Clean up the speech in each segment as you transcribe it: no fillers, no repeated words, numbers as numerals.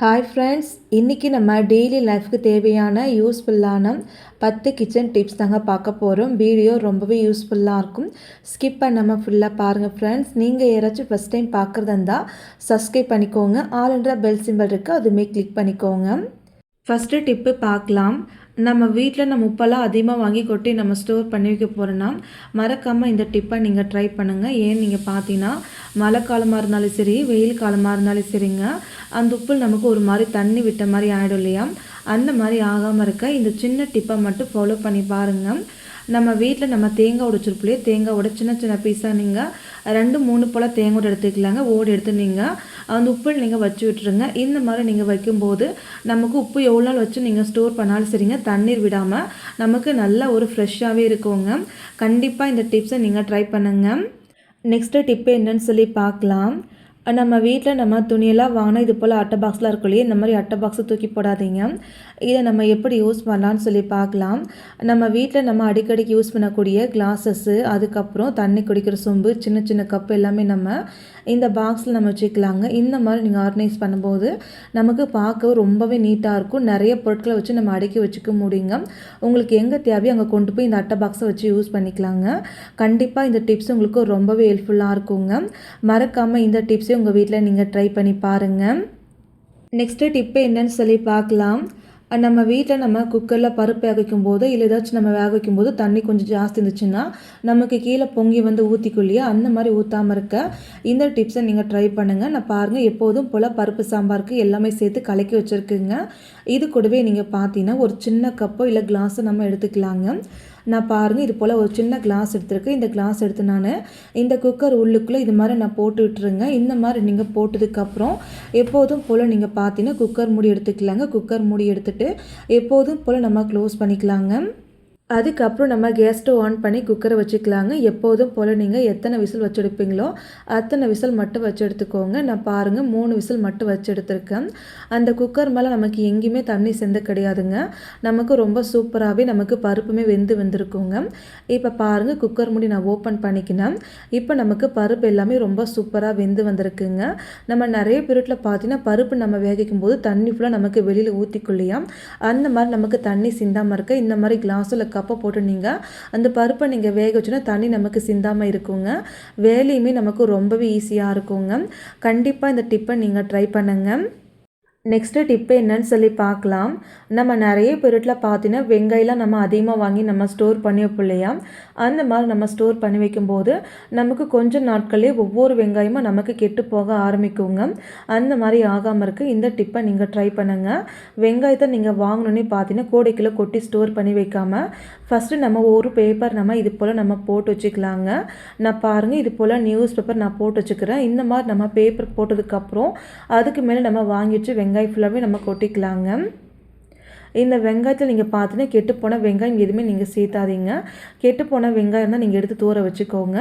Hi friends, இன்றைக்கி நம்ம daily லைஃப்க்கு தேவையான யூஸ்ஃபுல்லான 10 கிச்சன் டிப்ஸ் தாங்க பார்க்க போகிறோம். வீடியோ ரொம்பவே யூஸ்ஃபுல்லாக இருக்கும். ஸ்கிப் பண்ணாமல் ஃபுல்லாக பாருங்கள் ஃப்ரெண்ட்ஸ். நீங்கள் யாராச்சும் ஃபஸ்ட் டைம் பார்க்குறதா இருந்தால் சப்ஸ்கிரைப் பண்ணிக்கோங்க. ஆல்ன்ற பெல் சிம்பிள் இருக்குது, அதுவுமே கிளிக் பண்ணிக்கோங்க. ஃபஸ்ட்டு டிப்பு பார்க்கலாம். நம்ம வீட்டில் நம்ம உப்பெல்லாம் அதிகமாக வாங்கி கொட்டி நம்ம ஸ்டோர் பண்ணி வைக்க போகிறோன்னா மறக்காமல் இந்த டிப்பை நீங்கள் ட்ரை பண்ணுங்கள். ஏன்னு நீங்கள் பார்த்தீங்கன்னா மழை காலமாக இருந்தாலும் சரி, வெயில் காலமாக இருந்தாலும் சரிங்க, அந்த உப்பு நமக்கு ஒரு மாதிரி தண்ணி விட்ட மாதிரி ஆகிடும் இல்லையா? அந்த மாதிரி ஆகாமல் இருக்க இந்த சின்ன டிப்பை மட்டும் ஃபாலோ பண்ணி பாருங்கள். நம்ம வீட்டில் நம்ம தேங்காய் உடைச்சிருப்பிலையே, தேங்காயோட சின்ன சின்ன பீஸாக நீங்கள் 2-3 போல் தேங்காய் எடுத்துக்கலாங்க. ஓடி எடுத்து நீங்கள் அந்த உப்பில் நீங்கள் வச்சு விட்டுருங்க. இந்த மாதிரி நீங்கள் வைக்கும்போது நமக்கு உப்பு எவ்வளோ நாள் வச்சு நீங்கள் ஸ்டோர் பண்ணாலும் சரிங்க, தண்ணீர் விடாமல் நமக்கு நல்ல ஒரு ஃப்ரெஷ்ஷாகவே இருக்குங்க. கண்டிப்பாக இந்த டிப்ஸை நீங்கள் ட்ரை பண்ணுங்கள். நெக்ஸ்ட்டு டிப்பு என்னன்னு சொல்லி பார்க்கலாம். நம்ம வீட்டில் நம்ம துணியெல்லாம் வாங்கினா இது போல் அட்டை பாக்ஸ்லாம் இருக்கும் இல்லையா? இந்த மாதிரி அட்டை பாக்ஸை தூக்கி போடாதீங்க. இதை நம்ம எப்படி யூஸ் பண்ணலான்னு சொல்லி பார்க்கலாம். நம்ம வீட்டில் நம்ம அடிக்கடிக்கு யூஸ் பண்ணக்கூடிய கிளாஸஸ்ஸு, அதுக்கப்புறம் தண்ணி குடிக்கிற சொம்பு, சின்ன சின்ன கப்பு எல்லாமே நம்ம இந்த பாக்ஸில் நம்ம வச்சுக்கலாங்க. இந்த மாதிரி நீங்கள் ஆர்கனைஸ் பண்ணும்போது நமக்கு பார்க்க ரொம்பவே நீட்டாக இருக்கும். நிறைய பொருட்களை வச்சு நம்ம அடுக்கி வச்சுக்க முடியுங்க. உங்களுக்கு எங்கே தேவையோ அங்கே கொண்டு போய் இந்த அட்டை பாக்ஸை வச்சு யூஸ் பண்ணிக்கலாங்க. கண்டிப்பாக இந்த டிப்ஸ் உங்களுக்கு ரொம்பவே ஹெல்ப்ஃபுல்லாக இருக்குங்க. மறக்காமல் இந்த டிப்ஸை உங்கள் வீட்டில் நீங்கள் ட்ரை பண்ணி பாருங்கள். நெக்ஸ்ட்டு டிப்பு என்னன்னு சொல்லி பார்க்கலாம். நம்ம வீட்டில் நம்ம குக்கரில் பருப்பு வேக வைக்கும்போது இல்லை ஏதாச்சும் நம்ம வேக வைக்கும்போது தண்ணி கொஞ்சம் ஜாஸ்தி இருந்துச்சுன்னா நமக்கு கீழே பொங்கி வந்து ஊற்றிக்குள்ளையே, அந்த மாதிரி ஊற்றாமல் இருக்க இந்த டிப்ஸை நீங்கள் ட்ரை பண்ணுங்கள். நான் பாருங்கள், எப்போதும் போல் பருப்பு சாம்பாருக்கு எல்லாமே சேர்த்து கலக்கி வச்சுருக்குங்க. இது கூடவே நீங்கள் பார்த்தீங்கன்னா ஒரு சின்ன கப்போ இல்லை கிளாஸோ நம்ம எடுத்துக்கலாங்க. நான் பாருங்கள், இது போல் ஒரு சின்ன கிளாஸ் எடுத்துருக்கேன். இந்த கிளாஸ் எடுத்து நான் இந்த குக்கர் உள்ளுக்குள்ளே இது மாதிரி நான் போட்டு விட்டுருங்க. இந்த மாதிரி நீங்கள் போட்டதுக்கப்புறம் எப்போதும் போல் நீங்கள் பார்த்தீங்கன்னா குக்கர் மூடி எடுத்துக்கலாங்க. குக்கர் மூடி எடுத்துகிட்டு எப்போதும் போல் நம்ம க்ளோஸ் பண்ணிக்கலாங்க. அதுக்கப்புறம் நம்ம கேஸ் ஸ்டவ் ஆன் பண்ணி குக்கரை வச்சுக்கலாங்க. எப்போதும் போல் நீங்கள் எத்தனை விசில் வச்சு எடுப்பீங்களோ அத்தனை விசில் மட்டும் வச்சு எடுத்துக்கோங்க. நான் பாருங்கள் 3 விசில் மட்டும் வச்சு எடுத்துருக்கேன். அந்த குக்கர் மேலே நமக்கு எங்கேயுமே தண்ணி செந்த கிடையாதுங்க. நமக்கு ரொம்ப சூப்பராகவே நமக்கு பருப்புமே வெந்திருக்குங்க. இப்போ பாருங்கள், குக்கர் மூடி நான் ஓப்பன் பண்ணிக்கினேன். இப்போ நமக்கு பருப்பு எல்லாமே ரொம்ப சூப்பராக வந்திருக்குங்க. நம்ம நிறைய பேருட்டில் பார்த்தீங்கன்னா பருப்பு நம்ம வேகிக்கும் போது தண்ணி ஃபுல்லாக நமக்கு வெளியில் ஊற்றிக்குள்ளையாம். அந்த மாதிரி நமக்கு தண்ணி சிந்தாமல் இருக்க இந்த மாதிரி கிளாஸில் கப்பை போட்டு நீங்கள் அந்த பருப்பை நீங்கள் வேக வச்சுன்னா தண்ணி நமக்கு சிந்தாமல் இருக்குங்க. வேலையுமே நமக்கு ரொம்பவே ஈஸியாக இருக்குங்க. கண்டிப்பாக இந்த டிப்பை நீங்கள் ட்ரை பண்ணுங்கள். நெக்ஸ்ட்டு டிப்பு என்னன்னு சொல்லி பார்க்கலாம். நம்ம நிறைய பொருட்களை பார்த்தீங்கன்னா வெங்காயம்லாம் நம்ம அதிகமாக வாங்கி நம்ம ஸ்டோர் பண்ணி வைப்போம் இல்லையா? அந்த மாதிரி நம்ம ஸ்டோர் பண்ணி வைக்கும்போது நமக்கு கொஞ்சம் நாட்களே ஒவ்வொரு வெங்காயமும் நமக்கு கெட்டு போக ஆரம்பிக்குங்க. அந்த மாதிரி ஆகாமல் இருக்குது இந்த டிப்பை நீங்கள் ட்ரை பண்ணுங்கள். வெங்காயத்தை நீங்கள் வாங்கணுன்னே பார்த்தீங்கன்னா கோடைக்குள்ளே கொட்டி ஸ்டோர் பண்ணி வைக்காமல் ஃபஸ்ட்டு நம்ம ஒரு பேப்பர் நம்ம இது போல் நம்ம போட்டு வச்சுக்கலாங்க. நான் பாருங்கள், இது போல் நியூஸ் பேப்பர் நான் போட்டு வச்சுக்கிறேன். இந்த மாதிரி நம்ம பேப்பர் போட்டதுக்கப்புறம் அதுக்கு மேலே நம்ம வாங்கி வச்சு வெங்காயம் ஃபுல்லாகவே நம்ம கொட்டிக்கலாங்க. இந்த வெங்காயத்தில் நீங்கள் பார்த்தீங்கன்னா கெட்டுப்போன வெங்காயம் எதுவுமே நீங்கள் சேர்த்தாதீங்க. கெட்டுப்போன வெங்காயம் தான் நீங்கள் எடுத்து தூர வச்சுக்கோங்க.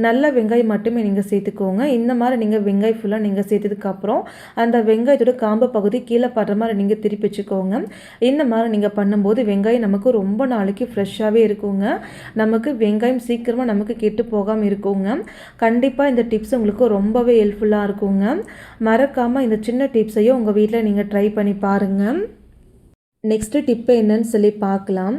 நல்ல வெங்காயம் மட்டுமே நீங்கள் சேர்த்துக்கோங்க. இந்த மாதிரி நீங்கள் வெங்காயம் ஃபுல்லாக நீங்கள் சேர்த்ததுக்கப்புறம் அந்த வெங்காயத்தோட காம்பு பகுதி கீழே படுற மாதிரி நீங்கள் திருப்பி வச்சுக்கோங்க. இந்த மாதிரி நீங்கள் பண்ணும்போது வெங்காயம் நமக்கு ரொம்ப நாளைக்கு ஃப்ரெஷ்ஷாகவே இருக்குங்க. நமக்கு வெங்காயம் சீக்கிரமாக நமக்கு கெட்டு போகாமல் இருக்குங்க. கண்டிப்பாக இந்த டிப்ஸ் உங்களுக்கு ரொம்பவே ஹெல்ப்ஃபுல்லாக இருக்குங்க. மறக்காமல் இந்த சின்ன டிப்ஸையும் உங்கள் வீட்டில் நீங்கள் ட்ரை பண்ணி பாருங்கள். நெக்ஸ்ட்டு டிப்பு என்னன்னு சொல்லி பார்க்கலாம்.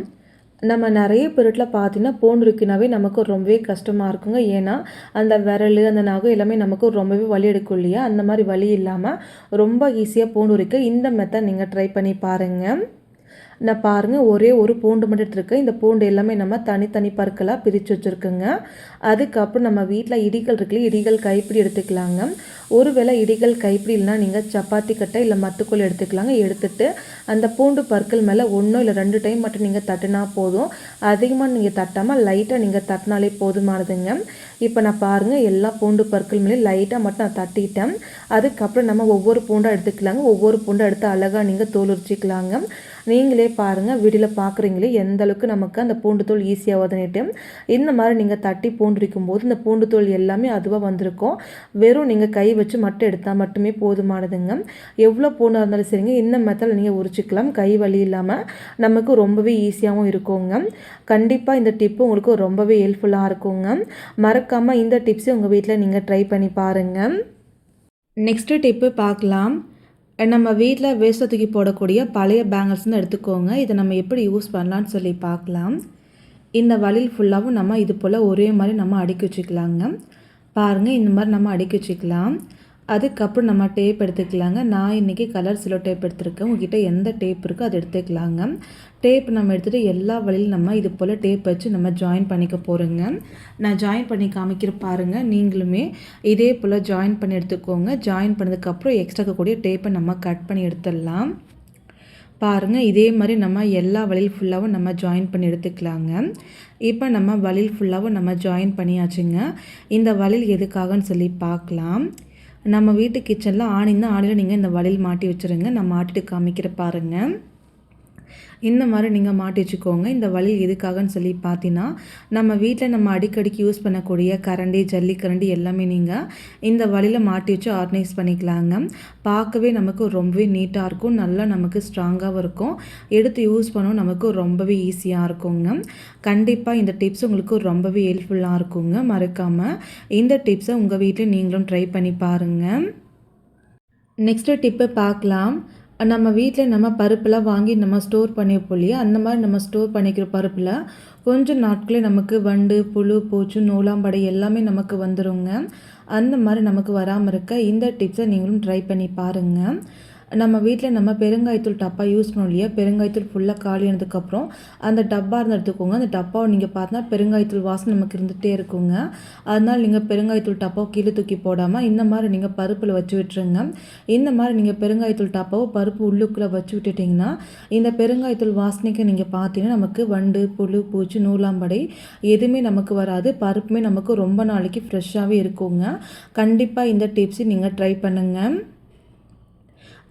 நம்ம நிறைய பொருட்களை பார்த்தீங்கன்னா பூண்டு இருக்குனாவே நமக்கு ரொம்பவே கஷ்டமாக இருக்குங்க. ஏன்னா அந்த விரல் அந்த நகம் எல்லாமே நமக்கு ரொம்பவே வலி எடுக்கும் இல்லையா? அந்த மாதிரி வலி இல்லாமல் ரொம்ப ஈஸியாக பூண்டு இருக்கு. இந்த மெத்தட் நீங்கள் ட்ரை பண்ணி பாருங்கள். நான் பாருங்கள், ஒரே ஒரு பூண்டு மட்டும் எடுத்துருக்கேன். இந்த பூண்டு எல்லாமே நம்ம தனித்தனி பற்களாக பிரித்து வச்சுருக்குங்க. அதுக்கப்புறம் நம்ம வீட்டில் இடிகள் இருக்குல்ல, இடிகள் கைப்பிடி எடுத்துக்கலாங்க. ஒருவேளை இடிகள் கைப்பிடி இல்லைனா நீங்கள் சப்பாத்தி கட்டை இல்லை மத்துக்கோல் எடுத்துக்கலாங்க. எடுத்துகிட்டு அந்த பூண்டு பற்கள் மேலே 1 இல்லை 2 டைம் மட்டும் நீங்கள் தட்டினா போதும். அதிகமாக நீங்கள் தட்டாமல் லைட்டாக நீங்கள் தட்டினாலே போதுமானதுங்க. இப்போ நான் பாருங்கள், எல்லா பூண்டு பற்கள் மேலே லைட்டாக மட்டும் நான் தட்டிட்டேன். அதுக்கப்புறம் நம்ம ஒவ்வொரு பூண்டாக எடுத்துக்கலாங்க. ஒவ்வொரு பூண்டாக எடுத்து அழகாக நீங்கள் தோல் உரிச்சிக்கலாங்க. நீங்களே பாருங்கள், வீடியோவில் பார்க்குறீங்களே எந்த அளவுக்கு நமக்கு அந்த பூண்டு தோல் ஈஸியாக வதனிட்டு இந்த மாதிரி நீங்கள் தட்டி பூண்டு இருக்கும்போது இந்த பூண்டு தோல் எல்லாமே அதுவாக வந்திருக்கும். வெறும் நீங்கள் கை வச்சு மட்டும் எடுத்தால் மட்டுமே போதுமானதுங்க. எவ்வளோ பூண்டாக இருந்தாலும் சரிங்க, இந்த மெத்தடில் நீங்கள் உரிச்சிக்கலாம். கை வலி இல்லாமல் நமக்கு ரொம்பவே ஈஸியாகவும் இருக்குங்க. கண்டிப்பாக இந்த டிப்பு உங்களுக்கு ரொம்பவே ஹெல்ப்ஃபுல்லாக இருக்குங்க. மறக்காமல் இந்த டிப்ஸை உங்கள் வீட்டில் நீங்கள் ட்ரை பண்ணி பாருங்கள். நெக்ஸ்ட்டு டிப்பு பார்க்கலாம். நம்ம வீட்டில் வேஸ்ட்டை தூக்கி போடக்கூடிய பழைய பேங்கிள்ஸ்னு எடுத்துக்கோங்க. இதை நம்ம எப்படி யூஸ் பண்ணலான்னு சொல்லி பார்க்கலாம். இந்த வளையல் ஃபுல்லாகவும் நம்ம இது போல் ஒரே மாதிரி நம்ம அடுக்கி வச்சுக்கலாங்க. பாருங்கள், இந்த மாதிரி நம்ம அடுக்கி வச்சுக்கலாம். அதுக்கப்புறம் நம்ம டேப் எடுத்துக்கலாங்க. நான் இன்றைக்கி கலர் சிலோ டேப் எடுத்துருக்கேன். உங்கள்கிட்ட எந்த டேப் இருக்கோ அதை எடுத்துக்கலாங்க. டேப் நம்ம எடுத்துகிட்டு எல்லா வழியிலும் நம்ம இது போல் டேப் வச்சு நம்ம ஜாயின் பண்ணிக்க போகிறோங்க. நான் ஜாயின் பண்ணி காமிக்கிற பாருங்கள். நீங்களுமே இதே போல் ஜாயின் பண்ணி எடுத்துக்கோங்க. ஜாயின் பண்ணதுக்கப்புறம் எக்ஸ்ட்ரா இருக்கக்கூடிய டேப்பை நம்ம கட் பண்ணி எடுத்துடலாம். பாருங்கள், இதே மாதிரி நம்ம எல்லா வழியில் ஃபுல்லாகவும் நம்ம ஜாயின் பண்ணி எடுத்துக்கலாங்க. இப்போ நம்ம வழியில் ஃபுல்லாகவும் நம்ம ஜாயின் பண்ணியாச்சுங்க. இந்த வழியில் எதுக்காகன்னு சொல்லி பார்க்கலாம். நம்ம வீட்டு கிச்சனில் ஆணியில் நீங்கள் இந்த வளையல் மாட்டி வச்சுருங்க. நான் மாட்டிட்டு காமிக்கிற பாருங்கள். இந்த மாதிரி நீங்கள் மாட்டி வச்சுக்கோங்க. இந்த வளையல் எதுக்காகன்னு சொல்லி பார்த்தீங்கன்னா, நம்ம வீட்டில் நம்ம அடிக்கடிக்கு யூஸ் பண்ணக்கூடிய கரண்டி, ஜல்லிக்கரண்டி எல்லாமே நீங்கள் இந்த வளையலில் மாட்டி வச்சு ஆர்கனைஸ் பண்ணிக்கலாங்க. பார்க்கவே நமக்கு ரொம்பவே நீட்டாக இருக்கும். நல்லா நமக்கு ஸ்ட்ராங்காகவும் இருக்கும். எடுத்து யூஸ் பண்ணவும் நமக்கு ரொம்பவே ஈஸியாக இருக்குங்க. கண்டிப்பாக இந்த டிப்ஸ் உங்களுக்கு ரொம்பவே ஹெல்ப்ஃபுல்லாக இருக்குங்க. மறக்காமல் இந்த டிப்ஸை உங்கள் வீட்டில் நீங்களும் ட்ரை பண்ணி பாருங்கள். நெக்ஸ்ட்டு டிப்பு பார்க்கலாம். நம்ம வீட்டில் நம்ம பருப்பெல்லாம் வாங்கி நம்ம ஸ்டோர் பண்ணிப்போம் இல்லையா, அந்த மாதிரி நம்ம ஸ்டோர் பண்ணிக்கிற பருப்பில் கொஞ்சம் நாட்களே நமக்கு வண்டு, புழு, பூச்சி, நூலாம்படை எல்லாமே நமக்கு வந்துடுங்க. அந்த மாதிரி நமக்கு வராமல் இருக்க இந்த டிப்ஸை நீங்களும் ட்ரை பண்ணி பாருங்கள். நம்ம வீட்டில் நம்ம பெருங்காயத்தூள் டப்பா யூஸ் பண்ணோம் இல்லையா, பெருங்காயத்தூள் ஃபுல்லாக காலியானதுக்கப்புறம் அந்த டப்பா இருந்து எடுத்துக்கோங்க. அந்த டப்பாவை நீங்கள் பார்த்தா பெருங்காயத்தூள் வாசனை நமக்கு இருந்துகிட்டே இருக்குங்க. அதனால் நீங்கள் பெருங்காயத்தூள் டப்பாவை கீழே தூக்கி போடாமல் இந்த மாதிரி நீங்கள் பருப்பில் வச்சு விட்டுருங்க. இந்த மாதிரி நீங்கள் பெருங்காயத்தூள் டப்பாவை பருப்பு உள்ளுக்குள்ளே வச்சு விட்டுட்டிங்கன்னா இந்த பெருங்காயத்தூள் வாசனைக்கு நீங்கள் பார்த்தீங்கன்னா நமக்கு வண்டு, புழு, பூச்சி, நூலாம்படை எதுவுமே நமக்கு வராது. பருப்புமே நமக்கு ரொம்ப நாளைக்கு ஃப்ரெஷ்ஷாகவே இருக்குங்க. கண்டிப்பாக இந்த டிப்ஸை நீங்கள் ட்ரை பண்ணுங்கள்.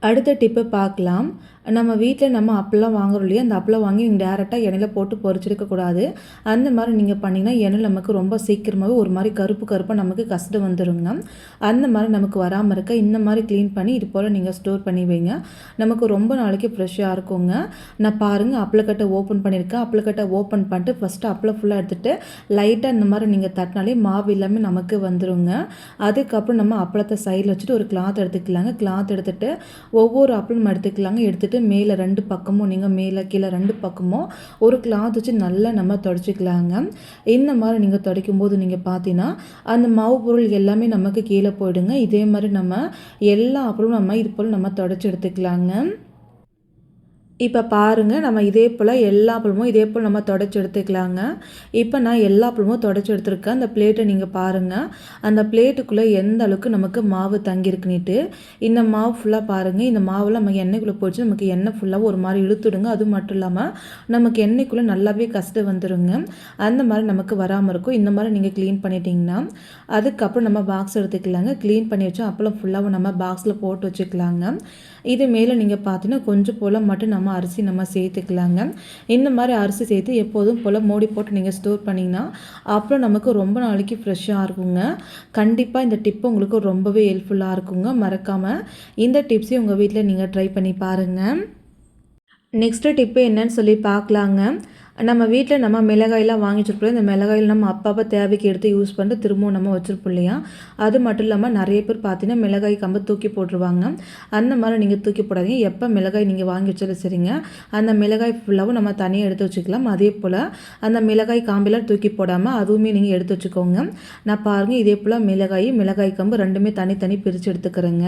அடுத்த டிப்பு பார்க்கலாம். நம்ம வீட்டில் நம்ம அப்பளம் வாங்குறோம் இல்லையா, அந்த அப்பளம் வாங்கி நீங்கள் டேரெக்டாக எண்ணெயில் போட்டு பொரிச்செடுக்கக்கூடாது. அந்த மாதிரி நீங்கள் பண்ணிங்கன்னா எண்ணெய் நமக்கு ரொம்ப சீக்கிரமாகவே ஒரு மாதிரி கருப்பாக நமக்கு கசடு வந்துடுங்க. அந்த மாதிரி நமக்கு வராமல் இருக்க இந்த மாதிரி க்ளீன் பண்ணி இது போல் நீங்கள் ஸ்டோர் பண்ணி வைங்க. நமக்கு ரொம்ப நாளைக்கு ஃப்ரெஷ்ஷாக இருக்குங்க. நான் பாருங்கள், அப்பளக்கட்டை ஓப்பன் பண்ணியிருக்கேன். அப்பளக்கட்டை ஓப்பன் பண்ணிட்டு ஃபஸ்ட்டு அப்பளம் ஃபுல்லாக எடுத்துகிட்டு லைட்டாக இந்த மாதிரி நீங்கள் தட்டினாலே மாவு எல்லாமே நமக்கு வந்துடுங்க. அதுக்கப்புறம் நம்ம அப்பளத்தை சைடில் வச்சுட்டு ஒரு கிளாத் எடுத்துக்கலாங்க. கிளாத் எடுத்துகிட்டு ஒவ்வொரு அப்பளம் எடுத்துக்கலாங்க. எடுத்துகிட்டு மேலே 2 பக்கமும் நீங்கள் மேலே கீழே 2 பக்கமும் ஒரு கிளாத் வச்சு நல்லா நம்ம துடைச்சிக்கலாங்க. இந்த மாதிரி நீங்கள் துடைக்கும் போது நீங்கள் பார்த்தீங்கன்னா அந்த மாவு பொருள் எல்லாமே நமக்கு கீழே போயிடுங்க. இதே மாதிரி நம்ம எல்லா அப்பளமும் நம்ம இது போல் நம்ம துடைச்சி எடுத்துக்கலாங்க. இப்போ பாருங்கள், நம்ம இதே போல் எல்லா பழமும் இதே போல் நம்ம துடைச்சி எடுத்துக்கலாங்க. இப்போ நான் எல்லா பழமும் துடைச்சி எடுத்துருக்கேன். அந்த பிளேட்டை நீங்கள் பாருங்கள். அந்த பிளேட்டுக்குள்ளே எந்த அளவுக்கு நமக்கு மாவு தங்கியிருக்குன்னுட்டு இந்த மாவு ஃபுல்லாக பாருங்கள். இந்த மாவில் நம்ம எண்ணெய்க்குள்ளே போயிடுச்சு நமக்கு எண்ணெய் ஃபுல்லாக ஒரு மாதிரி இழுத்துடுங்க. அது மட்டும் இல்லாமல் நமக்கு எண்ணெய்க்குள்ளே நல்லாவே கஷ்டம் வந்துடுங்க. அந்த மாதிரி நமக்கு வராமல் இருக்கும். இந்த மாதிரி நீங்கள் க்ளீன் பண்ணிட்டீங்கன்னா அதுக்கப்புறம் நம்ம பாக்ஸ் எடுத்துக்கலாங்க. க்ளீன் பண்ணி வச்சோம் அப்பளம் ஃபுல்லாக நம்ம பாக்ஸில் போட்டு வச்சுக்கலாங்க. இது மேலே நீங்கள் பார்த்தீங்கன்னா கொஞ்சம் போல் மட்டும் நம்ம அரிசி நம்ம சேர்த்துக்கலாங்க. இந்த மாதிரி அரிசி சேர்த்து எப்போதும் போல் மூடி போட்டு நீங்கள் ஸ்டோர் பண்ணிங்கன்னா அப்புறம் நமக்கு ரொம்ப நாளைக்கு ஃப்ரெஷ்ஷாக இருக்குங்க. கண்டிப்பாக இந்த டிப்பு உங்களுக்கு ரொம்பவே ஹெல்ப்ஃபுல்லாக இருக்குங்க. மறக்காமல் இந்த டிப்ஸையும் உங்கள் வீட்டில் நீங்கள் ட்ரை பண்ணி பாருங்கள். நெக்ஸ்ட்டு டிப்பு என்னன்னு சொல்லி பார்க்கலாங்க. நம்ம வீட்டில் நம்ம மிளகாயெல்லாம் வாங்கி வச்சுருப்போம். இந்த மிளகாயில் நம்ம அப்பப்போ தேவைக்கு எடுத்து யூஸ் பண்ணிட்டு திரும்பவும் நம்ம வச்சுருப்போம் இல்லையா. அது மட்டும் இல்லாமல் நிறைய பேர் பார்த்தீங்கன்னா மிளகாய் கம்பு தூக்கி போட்டுருவாங்க. அந்த மாதிரி நீங்கள் தூக்கி போடாதீங்க. எப்போ மிளகாய் நீங்கள் வாங்கி வச்சாலும் சரிங்க, அந்த மிளகாய் ஃபுல்லாகவும் நம்ம தனியாக எடுத்து வச்சுக்கலாம். அதே போல் அந்த மிளகாய் காம்பெல்லாம் தூக்கி போடாமல் அதுவுமே நீங்கள் எடுத்து வச்சுக்கோங்க. நான் பாருங்கள், இதே போல் மிளகாய் கம்பு ரெண்டுமே தனித்தனி பிரித்து எடுத்துக்கிறேங்க.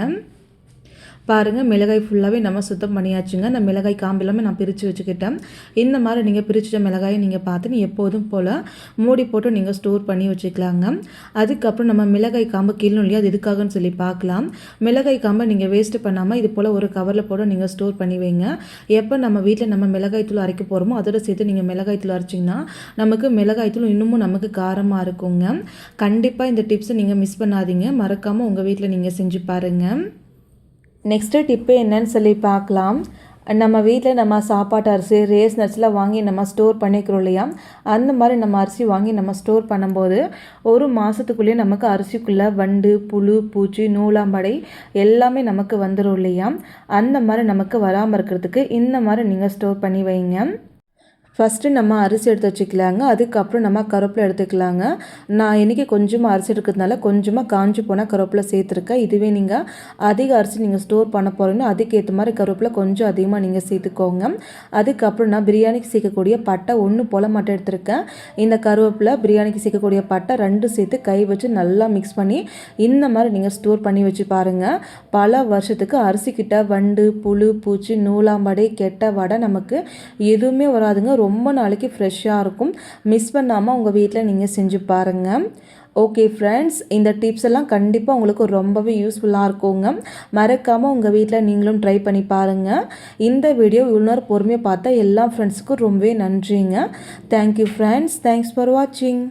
பாருங்கள், மிளகாய் ஃபுல்லாகவே நம்ம சுத்தம் பண்ணியாச்சுங்க. அந்த மிளகாய் காம்பு எல்லாமே நான் பிரித்து வச்சுக்கிட்டேன். இந்த மாதிரி நீங்கள் பிரிச்சுட்ட மிளகாயை நீங்கள் பார்த்து எப்போதும் போல் மூடி போட்டு நீங்கள் ஸ்டோர் பண்ணி வச்சுக்கலாங்க. அதுக்கப்புறம் நம்ம மிளகாய் காம்பு கிள்ளணும் இல்லையா, அது எதுக்காகன்னு சொல்லி பார்க்கலாம். மிளகாய் காம்பை நீங்கள் வேஸ்ட்டு பண்ணாமல் இது போல் ஒரு கவரில் போட்டு நீங்கள் ஸ்டோர் பண்ணி வைங்க. எப்போ நம்ம வீட்டில் நம்ம மிளகாய் தூள் அரைக்க போகிறோமோ அதோட சேர்த்து நீங்கள் மிளகாய் தூள் அரைச்சிங்கன்னா நமக்கு மிளகாய் தூள் இன்னமும் நமக்கு காரமாக இருக்குங்க. கண்டிப்பாக இந்த டிப்ஸை நீங்கள் மிஸ் பண்ணாதீங்க. மறக்காமல் உங்கள் வீட்டில் நீங்கள் செஞ்சு பாருங்கள். நெக்ஸ்ட்டு டிப்பு என்னன்னு சொல்லி பார்க்கலாம். நம்ம வீட்டில் நம்ம சாப்பாட்டு அரிசி, ரேஸ் நட்ஸ்லாம் வாங்கி நம்ம ஸ்டோர் பண்ணிக்கிறோம் இல்லையா, அந்த மாதிரி நம்ம அரிசி வாங்கி நம்ம ஸ்டோர் பண்ணும்போது ஒரு மாதத்துக்குள்ளேயே நமக்கு அரிசிக்குள்ளே வண்டு, புழு, பூச்சி, நூலாம்படை எல்லாமே நமக்கு வந்துடும் இல்லையா. அந்த மாதிரி நமக்கு வராமல் இருக்கிறதுக்கு இந்த மாதிரி நீங்கள் ஸ்டோர் பண்ணி வைங்க. ஃபஸ்ட்டு நம்ம அரிசி எடுத்து வச்சுக்கலாங்க. அதுக்கப்புறம் நம்ம கருவேப்பிலை எடுத்துக்கலாங்க. நான் இன்றைக்கி கொஞ்சமாக அரிசி இருக்கிறதுனால கொஞ்சமாக காஞ்சி போனால் கருவேப்பிலை சேர்த்துருக்கேன். இதுவே நீங்கள் அதிக அரிசி நீங்கள் ஸ்டோர் பண்ண போகிறீங்கன்னா அதுக்கேற்ற மாதிரி கருவேப்பிலை கொஞ்சம் அதிகமாக நீங்கள் சேர்த்துக்கோங்க. அதுக்கப்புறம் நான் பிரியாணிக்கு சேர்க்கக்கூடிய பட்டை 1 போல் மட்டும் எடுத்திருக்கேன். இந்த கருவேப்பிலை பிரியாணிக்கு சேர்க்கக்கூடிய பட்டை 2 சேர்த்து கை வச்சு நல்லா மிக்ஸ் பண்ணி இந்த மாதிரி நீங்கள் ஸ்டோர் பண்ணி வச்சு பாருங்கள். பல வருஷத்துக்கு அரிசிக்கிட்ட வண்டு, புழு, பூச்சி, நூலாம்படை, கெட்ட வடை நமக்கு எதுவுமே வராதுங்க. ரொம்ப நாளைக்கு ஃப்ரெஷ்ஷாக இருக்கும். மிஸ் பண்ணாமல் உங்கள் வீட்டில் நீங்கள் செஞ்சு பாருங்கள். ஓகே ஃப்ரெண்ட்ஸ், இந்த டிப்ஸ் எல்லாம் கண்டிப்பாக உங்களுக்கு ரொம்பவே யூஸ்ஃபுல்லாக இருக்குங்க. மறக்காமல் உங்கள் வீட்டில் நீங்களும் ட்ரை பண்ணி பாருங்கள். இந்த வீடியோ இவ்வளோ நேரம் பொறுமையாக பார்த்தா எல்லா ஃப்ரெண்ட்ஸுக்கும் ரொம்பவே நன்றிங்க. Thank you friends. தேங்க்ஸ் ஃபார் வாட்சிங்.